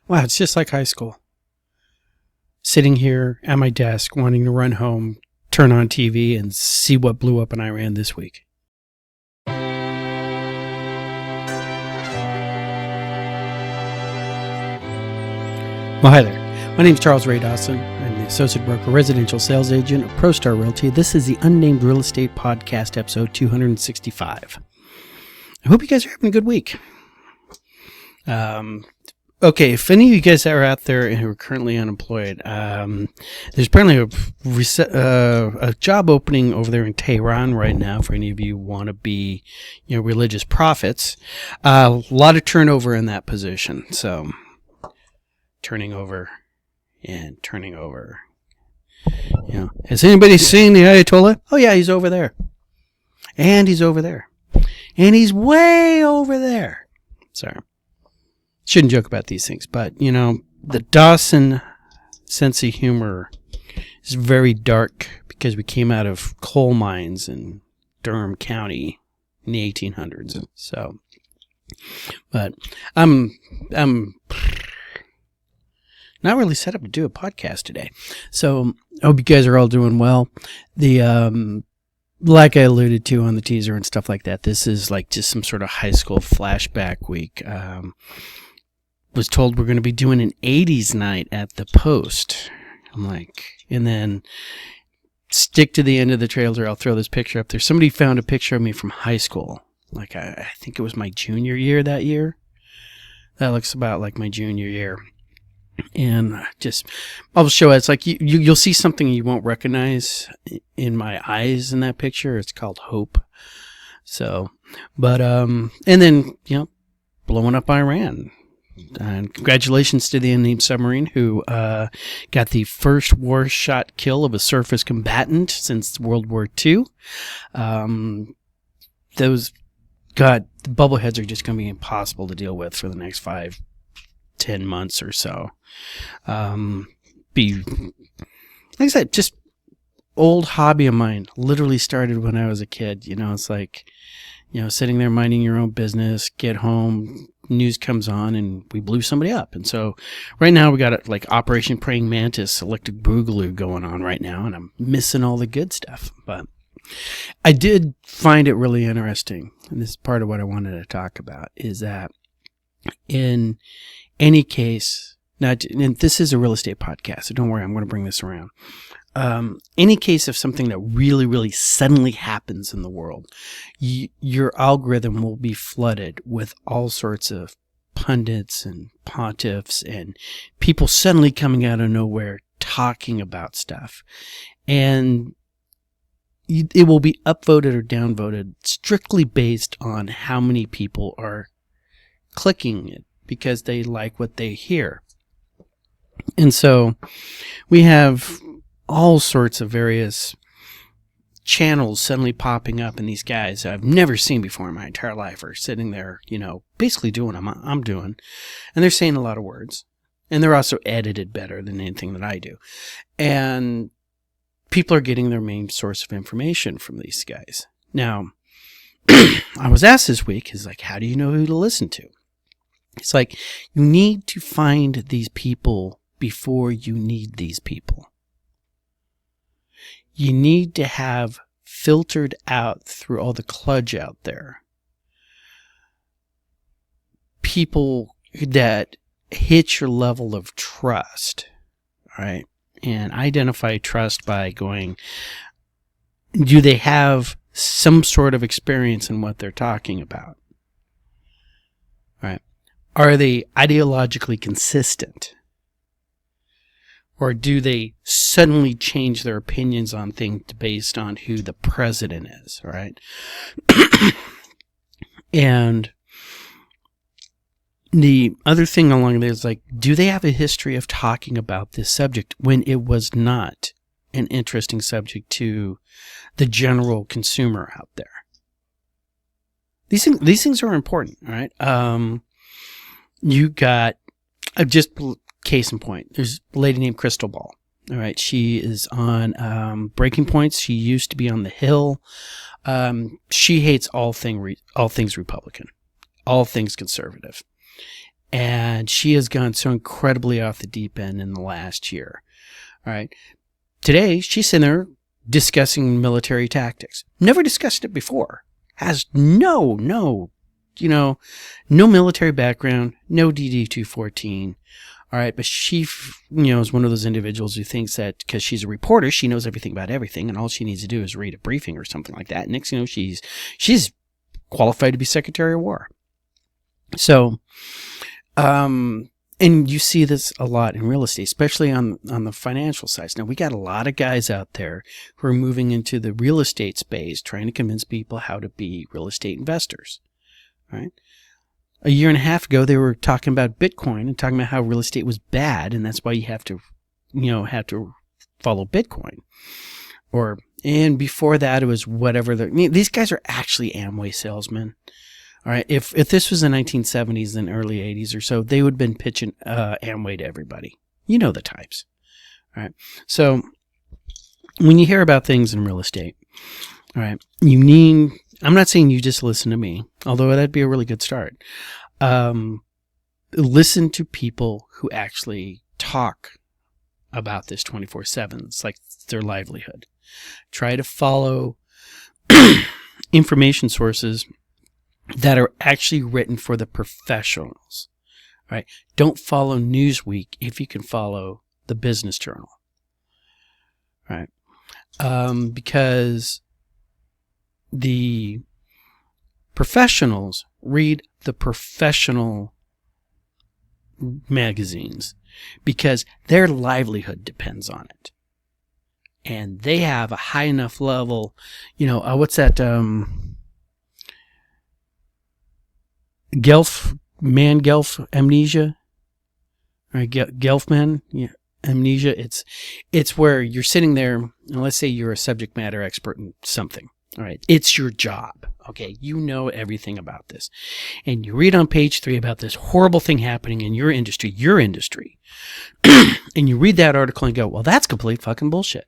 Wow, it's just like high school. Sitting here at my desk, wanting to run home, turn on TV, and see what blew up in Iran this week. Well, hi there. My name is Charles Ray Dawson. I'm the Associate Broker Residential Sales Agent of ProStar Realty. This is the Unnamed Real Estate Podcast, episode 265. I hope you guys are having a good week. Okay, if any of you guys are out there who are currently unemployed, there's apparently a job opening over there in Tehran right now for any of you who want to be, religious prophets. A lot of turnover in that position, so turning over and turning over. Has anybody seen the Ayatollah? Oh yeah, he's over there, and he's over there, and he's way over there. Sorry. Shouldn't joke about these things, but, the Dawson sense of humor is very dark because we came out of coal mines in Durham County in the 1800s. So, but I'm not really set up to do a podcast today. So I hope you guys are all doing well. Like I alluded to on the teaser and stuff like that, this is like just some sort of high school flashback week. Was told we're going to be doing an 80s night at the Post. I'm like, and then stick to the end of the trailer. I'll throw this picture up there. Somebody found a picture of me from high school. Like, I think it was my junior year that year. That looks about like my junior year. And I'll show it. It's like you'll see something you won't recognize in my eyes in that picture. It's called hope. So, but, and then, blowing up Iran. And congratulations to the unnamed submarine who got the first war shot kill of a surface combatant since World War II. The bubbleheads are just going to be impossible to deal with for the next 5-10 months or so. Like I said, just old hobby of mine. Literally started when I was a kid. It's like, sitting there minding your own business, get home, news comes on, and we blew somebody up. And so right now we got like Operation Praying Mantis, Electric Boogaloo going on right now, and I'm missing all the good stuff. But I did find it really interesting, and this is part of what I wanted to talk about, is that in any case, and this is a real estate podcast, so don't worry, I'm going to bring this around. Any case of something that really, really suddenly happens in the world, your algorithm will be flooded with all sorts of pundits and pontiffs and people suddenly coming out of nowhere talking about stuff. And it will be upvoted or downvoted strictly based on how many people are clicking it because they like what they hear. And so we have all sorts of various channels suddenly popping up, and these guys I've never seen before in my entire life are sitting there, basically doing what I'm doing, and they're saying a lot of words, and they're also edited better than anything that I do, and people are getting their main source of information from these guys. Now, I was asked this week, is like, how do you know who to listen to? It's like, you need to find these people before you need these people. You need to have filtered out through all the kludge out there people that hit your level of trust, all right? And identify trust by going, do they have some sort of experience in what they're talking about? All right? Are they ideologically consistent? Or do they suddenly change their opinions on things based on who the president is, right? And the other thing along there is like, do they have a history of talking about this subject when it was not an interesting subject to the general consumer out there? These things are important, right? You got just case in point. There's a lady named Crystal Ball. All right, she is on Breaking Points. She used to be on The Hill. She hates all things Republican, all things conservative. And she has gone so incredibly off the deep end in the last year. All right. Today, she's sitting there discussing military tactics. Never discussed it before. Has no military background, no DD-214. All right, but she, is one of those individuals who thinks that because she's a reporter, she knows everything about everything, and all she needs to do is read a briefing or something like that. Next, she's qualified to be Secretary of War. So, and you see this a lot in real estate, especially on the financial side. Now, we got a lot of guys out there who are moving into the real estate space, trying to convince people how to be real estate investors. Right? A year and a half ago, they were talking about Bitcoin and talking about how real estate was bad, and that's why you have to follow Bitcoin. And before that, it was whatever. These guys are actually Amway salesmen. All right, if this was the 1970s and early 80s or so, they would have been pitching Amway to everybody. You know the types. All right, so when you hear about things in real estate, all right, I'm not saying you just listen to me, although that'd be a really good start. Listen to people who actually talk about this 24/7. It's like their livelihood. Try to follow information sources that are actually written for the professionals. Right? Don't follow Newsweek if you can follow the Business Journal. Right? Because the professionals read the professional magazines because their livelihood depends on it. And they have a high enough level, what's that, Gelf amnesia? Right, Gelfman amnesia. It's where you're sitting there, and let's say you're a subject matter expert in something. All right, it's your job. Okay, you know everything about this, and you read on page 3 about this horrible thing happening in your industry, and you read that article and go, well, that's complete fucking bullshit.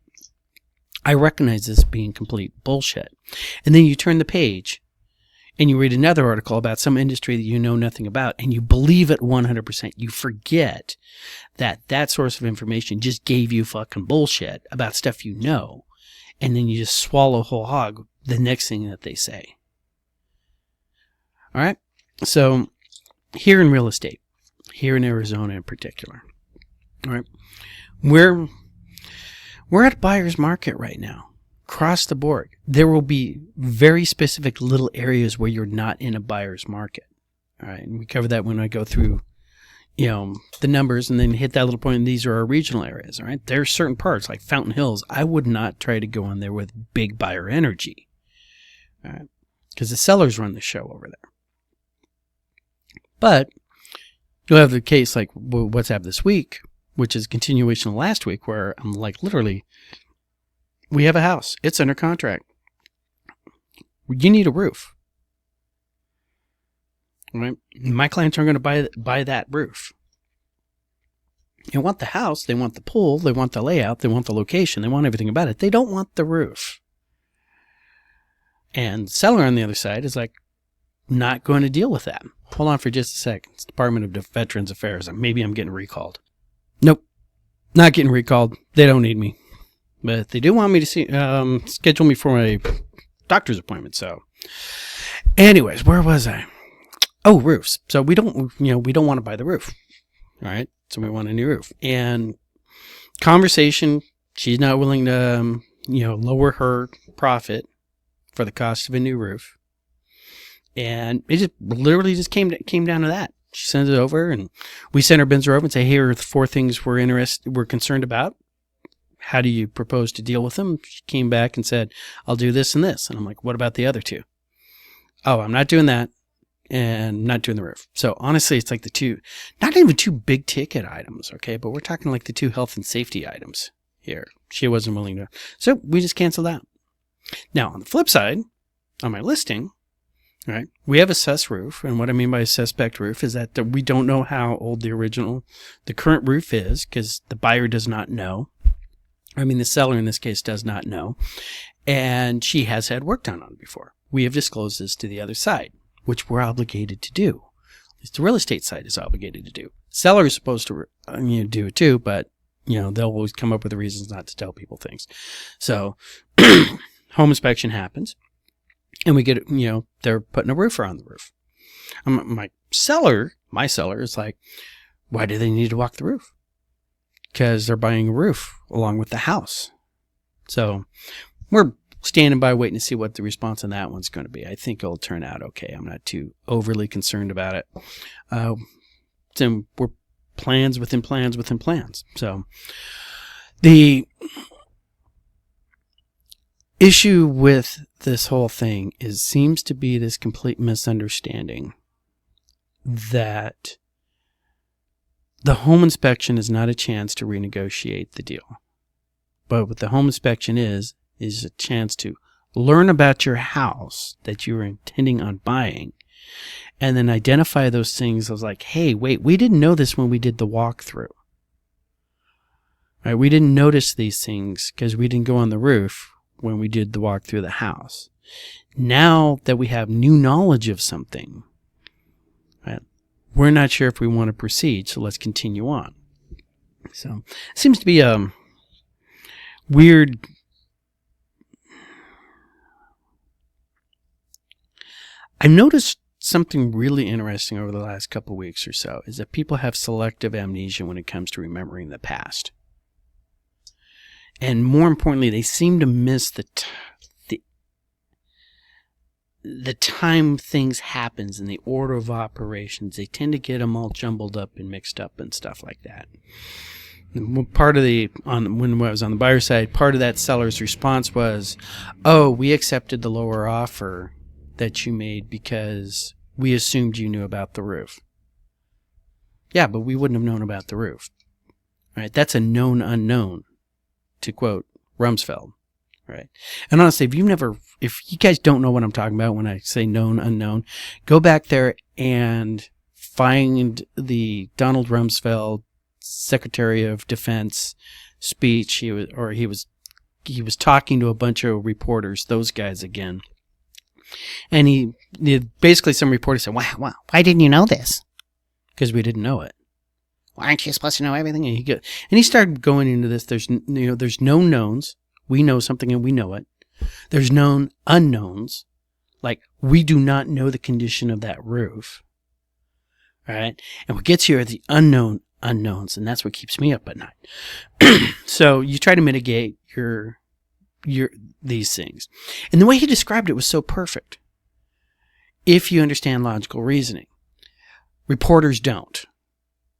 I recognize this being complete bullshit. And then you turn the page and you read another article about some industry that you know nothing about, and you believe it 100%. You forget that source of information just gave you fucking bullshit about stuff you know, and then you just swallow whole hog the next thing that they say. All right? So here in real estate, here in Arizona in particular, all right, we're at a buyer's market right now. Across the board, there will be very specific little areas where you're not in a buyer's market. All right, and we cover that when I go through, the numbers, and then hit that little point. And these are our regional areas. All right, there are certain parts like Fountain Hills. I would not try to go in there with big buyer energy, all right, because the sellers run the show over there. But you'll have the case like what's happened this week, which is a continuation of last week, where I'm like literally. We have a house. It's under contract. You need a roof. Right? My clients aren't going to buy that roof. They want the house. They want the pool. They want the layout. They want the location. They want everything about it. They don't want the roof. And the seller on the other side is like, not going to deal with that. Hold on for just a sec. It's Department of Veterans Affairs. Maybe I'm getting recalled. Nope. Not getting recalled. They don't need me. But they do want me to schedule me for a doctor's appointment. So, anyways, where was I? Oh, roofs. So we don't want to buy the roof. All right. So we want a new roof. And conversation, she's not willing to, lower her profit for the cost of a new roof. And it just literally just came down to that. She sends it over, and we send her bins over and say, here are the 4 things we're concerned about. How do you propose to deal with them? She came back and said, I'll do this and this. And I'm like, what about the other 2? Oh, I'm not doing that and not doing the roof. So honestly, it's like the 2, not even 2 big ticket items. Okay. But we're talking like the 2 health and safety items here. She wasn't willing to. So we just canceled out. Now on the flip side, on my listing, all right, we have a sus roof. And what I mean by a suspect roof is that we don't know how old the current roof is, because the buyer does not know. The seller in this case does not know, and she has had work done on it before. We have disclosed this to the other side, which we're obligated to do. The real estate side is obligated to do. Seller is supposed to do it too, but they'll always come up with the reasons not to tell people things. So home inspection happens, and we get they're putting a roofer on the roof. My seller is like, why do they need to walk the roof? Because they're buying a roof along with the house. So we're standing by waiting to see what the response on that one's going to be. I think it'll turn out okay. I'm not too overly concerned about it. So we're plans within plans within plans. So the issue with this whole thing seems to be this complete misunderstanding that the home inspection is not a chance to renegotiate the deal. But what the home inspection is a chance to learn about your house that you were intending on buying, and then identify those things as like, hey, wait, we didn't know this when we did the walkthrough. Right? We didn't notice these things because we didn't go on the roof when we did the walkthrough of the house. Now that we have new knowledge of something, right, we're not sure if we want to proceed, so let's continue on. So it seems to be a weird... I noticed something really interesting over the last couple of weeks or so is that people have selective amnesia when it comes to remembering the past. And more importantly, they seem to miss the time things happens and the order of operations. They tend to get them all jumbled up and mixed up and stuff like that. Part of when I was on the buyer side, part of that seller's response was, "Oh, we accepted the lower offer that you made because we assumed you knew about the roof." Yeah, but we wouldn't have known about the roof. Right? That's a known unknown, to quote Rumsfeld. Right? And honestly, if you guys don't know what I'm talking about when I say known unknown, go back there and find the Donald Rumsfeld Secretary of Defense speech. He was talking to a bunch of reporters, those guys again. And he basically, some reporters said, wow, why didn't you know this? Because we didn't know it. Why aren't you supposed to know everything? And he started going into this. There's known knowns. We know something and we know it. There's known unknowns. Like, we do not know the condition of that roof. All right? And what gets you are the unknown unknowns, and that's what keeps me up at night. So you try to mitigate these things. And the way he described it was so perfect. If you understand logical reasoning. Reporters don't.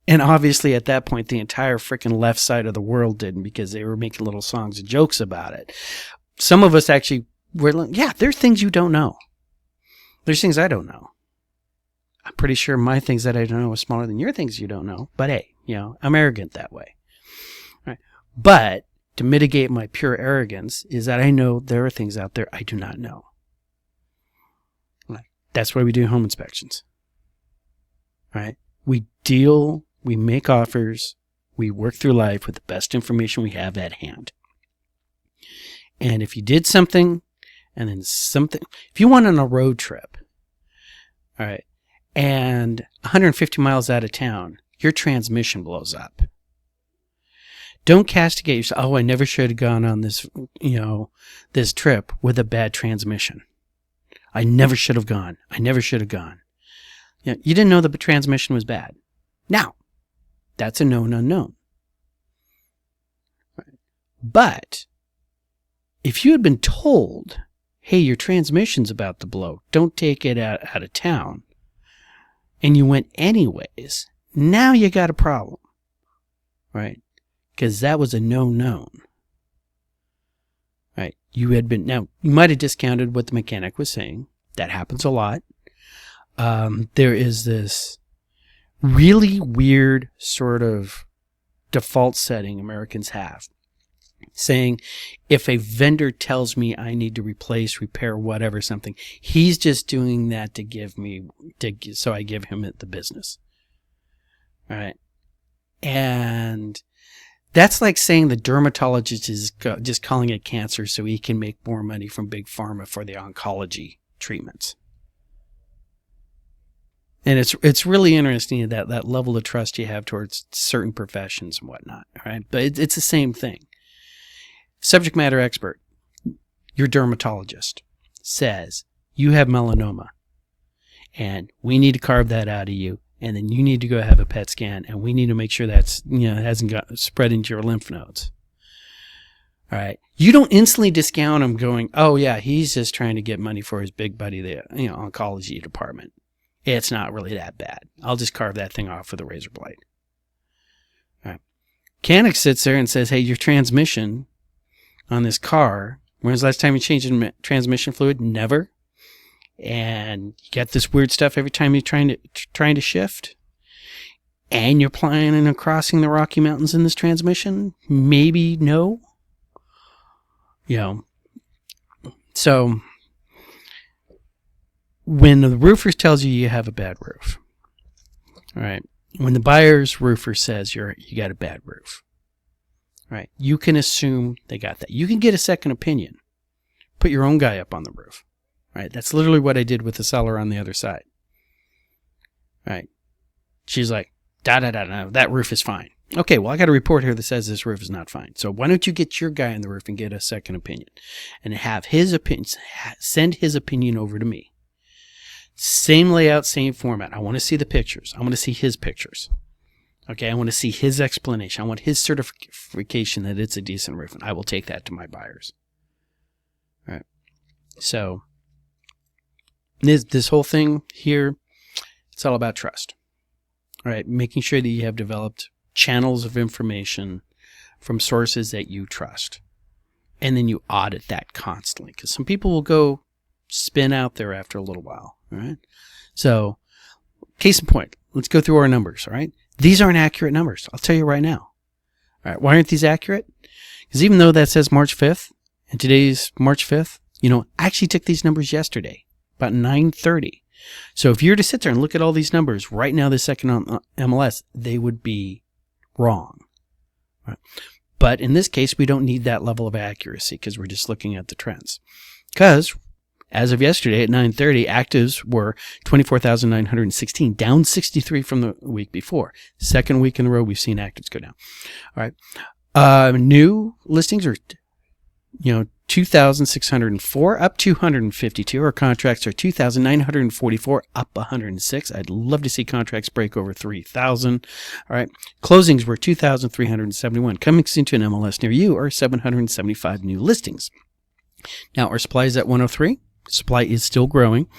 And obviously at that point the entire freaking left side of the world didn't, because they were making little songs and jokes about it. Some of us actually were like, yeah, there's things you don't know. There's things I don't know. I'm pretty sure my things that I don't know are smaller than your things you don't know. But hey, I'm arrogant that way. Right? But to mitigate my pure arrogance is that I know there are things out there I do not know. Right? That's why we do home inspections. Right? We make offers, we work through life with the best information we have at hand. And if you did something, and then something, if you went on a road trip, all right, and 150 miles out of town, your transmission blows up. Don't castigate yourself. Oh, I never should have gone on this, this trip with a bad transmission. I never should have gone. You didn't know the transmission was bad. Now, that's a known unknown. Right. But if you had been told, hey, your transmission's about to blow, don't take it out of town, and you went anyways, now you got a problem. Right? Because that was a known. Right? Now, you might have discounted what the mechanic was saying. That happens a lot. There is this really weird sort of default setting Americans have, saying if a vendor tells me I need to replace, repair, whatever, something, he's just doing that so I give him the business. All right. And that's like saying the dermatologist is just calling it cancer so he can make more money from Big Pharma for the oncology treatments. And it's really interesting that level of trust you have towards certain professions and whatnot. All right. But it's the same thing. Subject matter expert, your dermatologist, says you have melanoma and we need to carve that out of you. And then you need to go have a PET scan and we need to make sure that's, hasn't got spread into your lymph nodes. All right. You don't instantly discount him going, oh yeah, he's just trying to get money for his big buddy, the oncology department. It's not really that bad. I'll just carve that thing off with a razor blade. All right. Mechanic sits there and says, hey, your transmission on this car, when's the last time you changed the transmission fluid? Never. And you get this weird stuff every time you're trying to shift. And you're planning on crossing the Rocky Mountains in this transmission? Maybe no. So when the roofer tells you have a bad roof, all right, when the buyer's roofer says you got a bad roof, all right, you can assume they got that. You can get a second opinion. Put your own guy up on the roof. All right, that's literally what I did with the seller on the other side. All right, she's like, no, that roof is fine. Okay, well, I got a report here that says this roof is not fine. So why don't you get your guy on the roof and get a second opinion and have his opinion, send his opinion over to me. Same layout, same format. I want to see the pictures. I want to see his pictures. Okay, I want to see his explanation. I want his certification that it's a decent roof, and I will take that to my buyers. All right. So this whole thing here, it's all about trust. All right, making sure that you have developed channels of information from sources that you trust. And then you audit that constantly, because some people will go spin out there after a little while. All right. So, case in point, let's go through our numbers. All right. These aren't accurate numbers. I'll tell you right now. All right. Why aren't these accurate? Because even though that says March 5th and today's March 5th, I actually took these numbers yesterday, about 9:30. So if you were to sit there and look at all these numbers right now, this second on MLS, they would be wrong. Right. But in this case, we don't need that level of accuracy because we're just looking at the trends. Because as of yesterday at 9:30, actives were 24,916, down 63 from the week before. Second week in a row, we've seen actives go down. All right. New listings are, 2,604, up 252. Our contracts are 2,944, up 106. I'd love to see contracts break over 3,000. All right. Closings were 2,371. Coming into an MLS near you are 775 new listings. Now, our supply is at 103. Supply is still growing.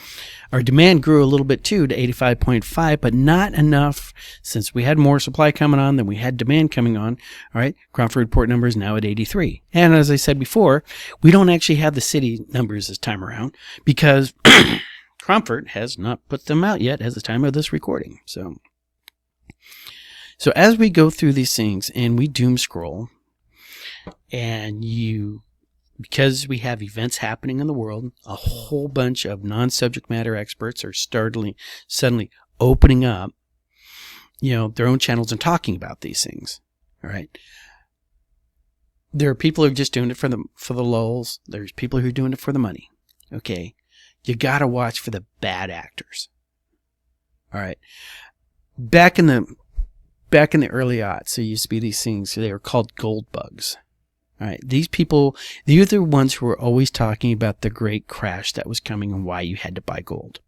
Our demand grew a little bit too to 85.5, but not enough since we had more supply coming on than we had demand coming on. All right. Cromford report number is now at 83. And as I said before, we don't actually have the city numbers this time around because Cromford has not put them out yet at the time of this recording. So as we go through these things and we doom scroll and because we have events happening in the world, a whole bunch of non-subject matter experts are suddenly opening up, their own channels and talking about these things. All right. There are people who are just doing it for the lulz. There's people who are doing it for the money. Okay. You got to watch for the bad actors. All right. Back in the early aughts, there used to be these things. They were called gold bugs. All right, these people, they're the ones who are always talking about the great crash that was coming and why you had to buy gold.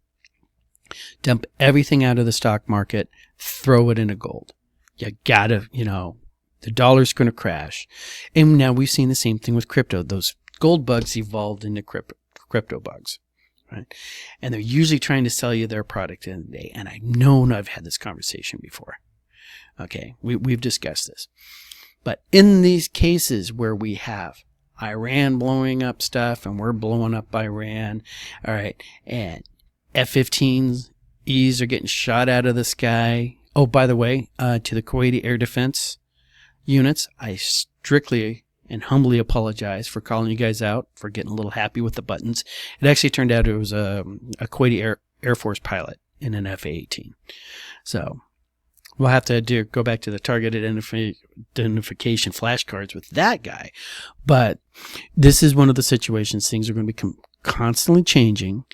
Dump everything out of the stock market, throw it into gold. You gotta, the dollar's going to crash. And now we've seen the same thing with crypto. Those gold bugs evolved into crypto bugs, right? And they're usually trying to sell you their product in the day. And I've had this conversation before. Okay, we've discussed this. But in these cases where we have Iran blowing up stuff and we're blowing up Iran, all right, and F-15Es are getting shot out of the sky. Oh, by the way, to the Kuwaiti air defense units, I strictly and humbly apologize for calling you guys out for getting a little happy with the buttons. It actually turned out it was a Kuwaiti Air Force pilot in an F-18. So we'll have to go back to the target identification flashcards with that guy. But this is one of the situations. Things are going to become constantly changing.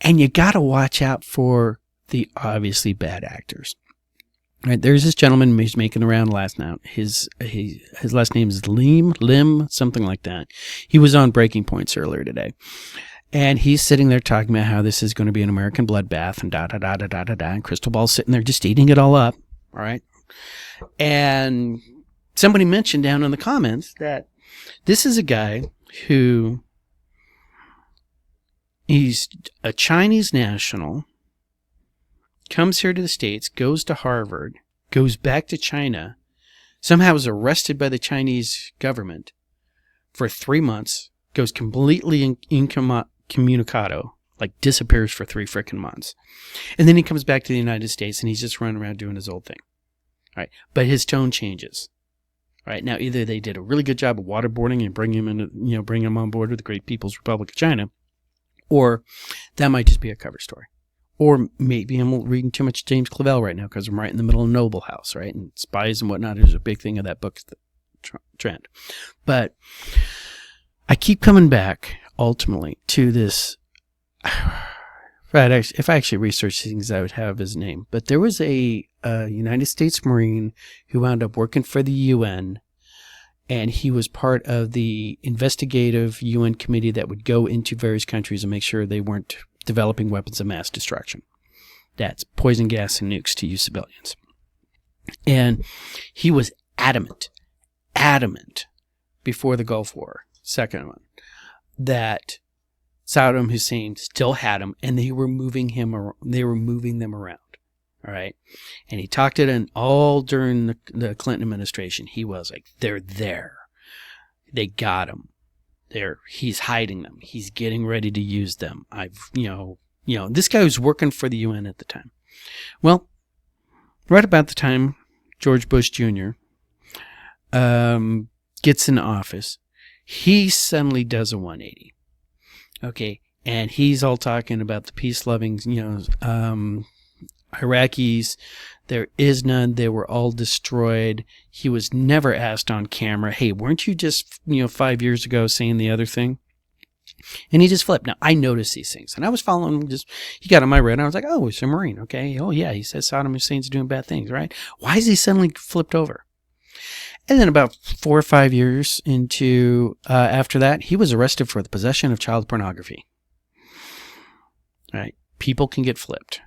And you got to watch out for the obviously bad actors. Right, there's this gentleman who's making the round last night. His last name is Lim, something like that. He was on Breaking Points earlier today. And he's sitting there talking about how this is going to be an American bloodbath and da-da-da-da-da-da-da. And Crystal Ball's sitting there just eating it all up. All right. And somebody mentioned down in the comments that this is a guy who, he's a Chinese national, comes here to the States, goes to Harvard, goes back to China, somehow is arrested by the Chinese government for 3 months, goes completely incommunicado, like disappears for 3 freaking months. And then he comes back to the United States and he's just running around doing his old thing. All right. But his tone changes. All right. Now, either they did a really good job of waterboarding and bring him on board with the Great People's Republic of China, or that might just be a cover story. Or maybe I'm reading too much James Clavell right now because I'm right in the middle of Noble House, right? And spies and whatnot is a big thing of that book's trend. But I keep coming back, ultimately, to this. If I actually researched things, I would have his name. But there was a United States Marine who wound up working for the UN, and he was part of the investigative UN committee that would go into various countries and make sure they weren't developing weapons of mass destruction. That's poison gas and nukes to use civilians. And he was adamant before the Gulf War, second one, that Saddam Hussein still had him, and they were moving them around. All right. And he talked it in all during the Clinton administration. He was like, they're there. They got him. He's hiding them. He's getting ready to use them. This guy was working for the UN at the time. Well, right about the time George Bush Jr. Gets in office, he suddenly does a 180. Okay. And he's all talking about the peace-loving, Iraqis. There is none. They were all destroyed. He was never asked on camera, hey, weren't you just, 5 years ago saying the other thing? And he just flipped. Now, I noticed these things, and I was following him. He got on my radar. I was like, oh, he's a Marine. Okay. Oh, yeah. He says Saddam Hussein's doing bad things, right? Why is he suddenly flipped over? And then about 4 or 5 years into after that, he was arrested for the possession of child pornography. All right. People can get flipped.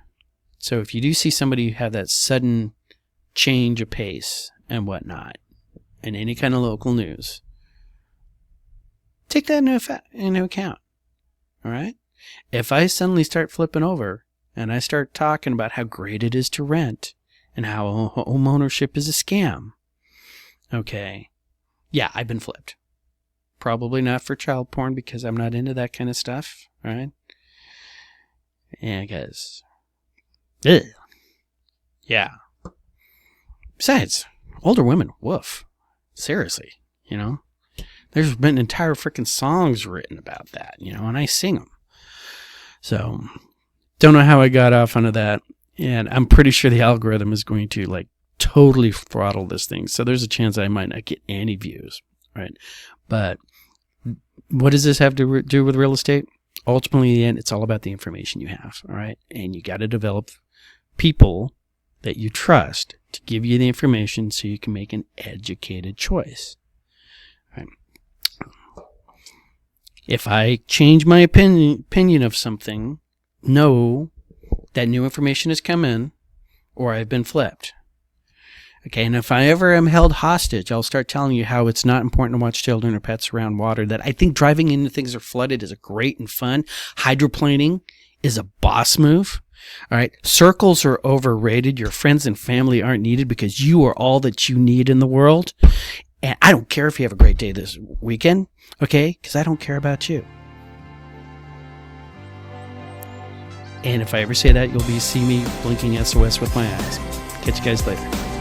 So if you do see somebody have that sudden change of pace and whatnot in any kind of local news, take that into account. All right? If I suddenly start flipping over and I start talking about how great it is to rent and how home ownership is a scam, okay, yeah, I've been flipped. Probably not for child porn because I'm not into that kind of stuff, right? Yeah, because... Ugh. Yeah. Besides, older women, woof. Seriously, There's been entire freaking songs written about that, and I sing them. So, don't know how I got off onto that, and I'm pretty sure the algorithm is going to, totally throttle this thing. So there's a chance I might not get any views, right? But what does this have to do with real estate? Ultimately, in the end, it's all about the information you have, all right? And you got to develop people that you trust to give you the information so you can make an educated choice. Right. If I change my opinion of something, know that new information has come in or I've been flipped. Okay, and if I ever am held hostage, I'll start telling you how it's not important to watch children or pets around water, that I think driving into things that are flooded is a great and fun. Hydroplaning is a boss move. All right. Circles are overrated. Your friends and family aren't needed because you are all that you need in the world. And I don't care if you have a great day this weekend. Okay. Because I don't care about you. And if I ever say that, you'll see me blinking SOS with my eyes. Catch you guys later.